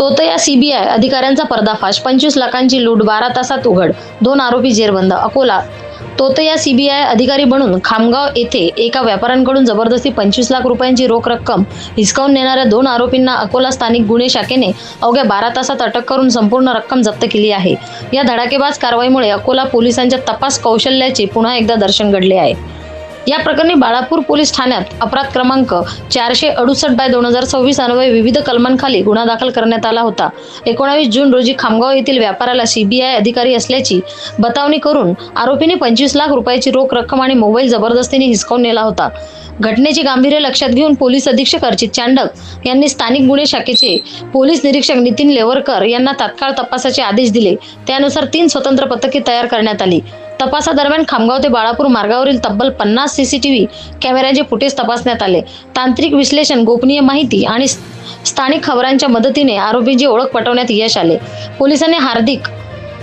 तोतया CBI अधिकाऱ्यांचा पर्दाफाश, 25 लाखांची लूट 12 तासात उघड, 2 आरोपी जेरबंद. अकोला. तोतया सीबीआय अधिकारी बनून खामगाव येथे एका व्यापाऱ्यांकडून जबरदस्ती 25 लाख रुपयांची रोख रक्कम हिसकावून नेणाऱ्या 2 आरोपींना अकोला स्थानिक गुन्हे शाखेने अवघ्या 12 तासात अटक करून संपूर्ण रक्कम जप्त केली आहे. या धडाकेबाज कारवाईमुळे अकोला पोलिसांच्या तपास कौशल्याचे पुन्हा एकदा दर्शन घडले आहे. या प्रकरणी बाळापूर पोलीस ठाण्यात अपराध क्रमांक 468/2026 अन्वये विविध कलमांखाली गुन्हा दाखल करण्यात आला होता. 19 जून रोजी खामगाव येथील व्यापाऱ्याला सीबीआय अधिकारी असल्याची बतावणी करून आरोपीने 25 लाख रुपयाची रोख रक्कम आणि मोबाईल जबरदस्तीने हिसकावून नेला होता. घटनेचे गांभीर्य लक्षात घेऊन पोलीस अधीक्षक अर्चित चांडक यांनी स्थानिक गुन्हे शाखेचे पोलीस निरीक्षक नितीन लेवरकर यांना तात्काळ तपासाचे आदेश दिले. त्यानुसार 3 स्वतंत्र पथके तयार करण्यात आली. तपासादरम्यान खामगाव ते बाळापूर मार्गावरील तब्बल 50 सीसीटीव्ही कॅमेऱ्यांचे फुटेज तपासण्यात आले. तांत्रिक विश्लेषण, गोपनीय माहिती आणि स्थानिक खबरांच्या मदतीने आरोपींची ओळख पटवण्यात यश आले. पोलिसांनी हार्दिक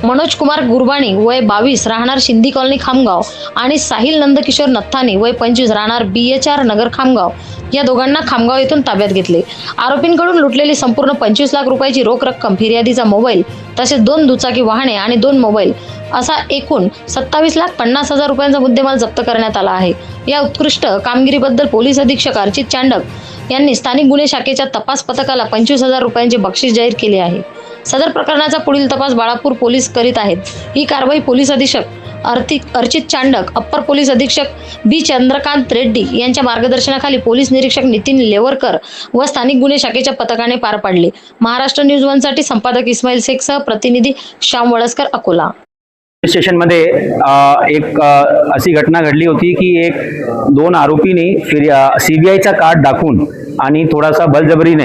मनोज कुमार गुरबाणी वय 22 राहणार शिंदी कॉलनी खामगाव आणि साहिल नंदकिशोर नथानी वय 25 राहणार BHR नगर खामगाव या दोघांना खामगाव येथून ताब्यात घेतले. आरोपींकडून लुटलेली संपूर्ण 25 लाख रुपयाची रोख रक्कम, फिर्यादीचा मोबाईल तसेच 2 दुचाकी वाहने आणि 2 मोबाईल असा एकूण 27,50,000 रुपयांचा मुद्देमाल जप्त करण्यात आला आहे. या उत्कृष्ट कामगिरीबद्दल पोलीस अधीक्षक अर्चित चांडक यांनी स्थानिक गुन्हे शाखेच्या तपास पथकाला 25,000 रुपयांचे बक्षीस जाहीर केले आहे. सदर प्रकरणाचा पुढील तपास बाळापूर पोलीस करीत आहेत. ही कारवाई पोलीस अधीक्षक अर्चित चांडक, अप्पर पोलीस अधीक्षक B चंद्रकांत रेड्डी यांच्या मार्गदर्शनाखाली पोलीस निरीक्षक नितीन लेवरकर व स्थानिक गुन्हे शाखेच्या पथकाने पार पाडले. महाराष्ट्र न्यूज 1 साठी संपादक इस्माईल शेखसह प्रतिनिधी श्याम वळसकर, अकोला. स्टेशन मध्ये एक अशी घटना घडली होती की 2 आरोपींनी सीबीआयचा कार्ड दाखवून आणि थोडासा बलजबरीने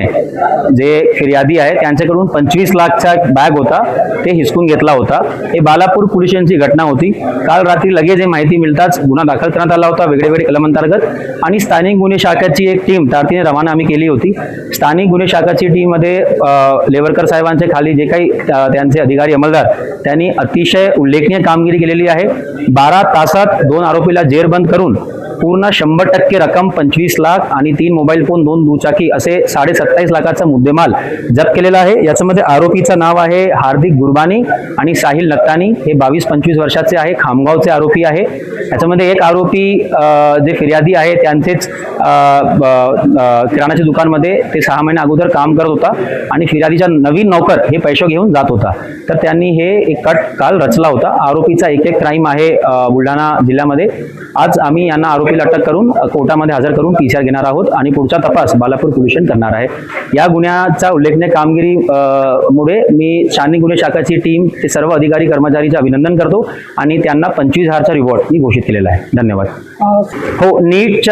जे फिर्यादी आहे त्यांच्याकडून 25 लाखचा बॅग होता ते हिसकून घेतला होता. हे बाळापूर पोलीस स्टेशनची घटना होती. काल रात्री लगेच हे माहिती मिळताच गुन्हा दाखल करण्यात आला होता वेगवेगळे कलमांतर्गत आणि स्थानिक गुन्हे शाखेची एक टीम तातडीने रवाना आम्ही केली होती. स्थानिक गुन्हे शाखेची टीम मध्ये लेवरकर साहेबांचे खाली जे काही त्यांचे अधिकारी अंमलदार त्यांनी अतिशय उल्लेखनीय कामगिरी केलेली आहे. 12 तासात 2 आरोपीला जेरबंद करून पूर्ण 100% रक्कम 25 लाख आणि 3 मोबाईल फोन, 2 दुचाकी असे 27.5 लाखाचा मुद्देमाल जप्त केलेला आहे. याच्यामध्ये आरोपीचं नाव आहे हार्दिक गुरबाणी आणि साहिल नथानी. हे 22-25 वर्षाचे आहे, खामगावचे आरोपी आहे. याच्यामध्ये एक आरोपी जे फिर्यादी आहे त्यांचेच किराणाच्या दुकानमध्ये ते 6 महिने अगोदर काम करत होता आणि फिर्यादीचा नवीन नौकर हे पैसे घेऊन जात होता. तर त्यांनी हे एक कट काल रचला होता. आरोपीचा एक क्राईम आहे बुलढाणा जिल्ह्यामध्ये. आज आम्ही यांना आरोपीला अटक करून कोर्टामध्ये हजर करून PCR घेणार आहोत आणि पुढचा तपास बाळापूर पोलीस स्टेशन करणार आहे. या गुन्ह्याचा उल्लेखनीय कामगिरी मुळे मी स्थानिक गुन्हे शाखेची टीम, ते सर्व अधिकारी कर्मचारीचे अभिनंदन करतो आणि त्यांना 25,000चा रिवॉर्ड मी घोषित केलेला आहे. धन्यवाद. हो, नीटच्या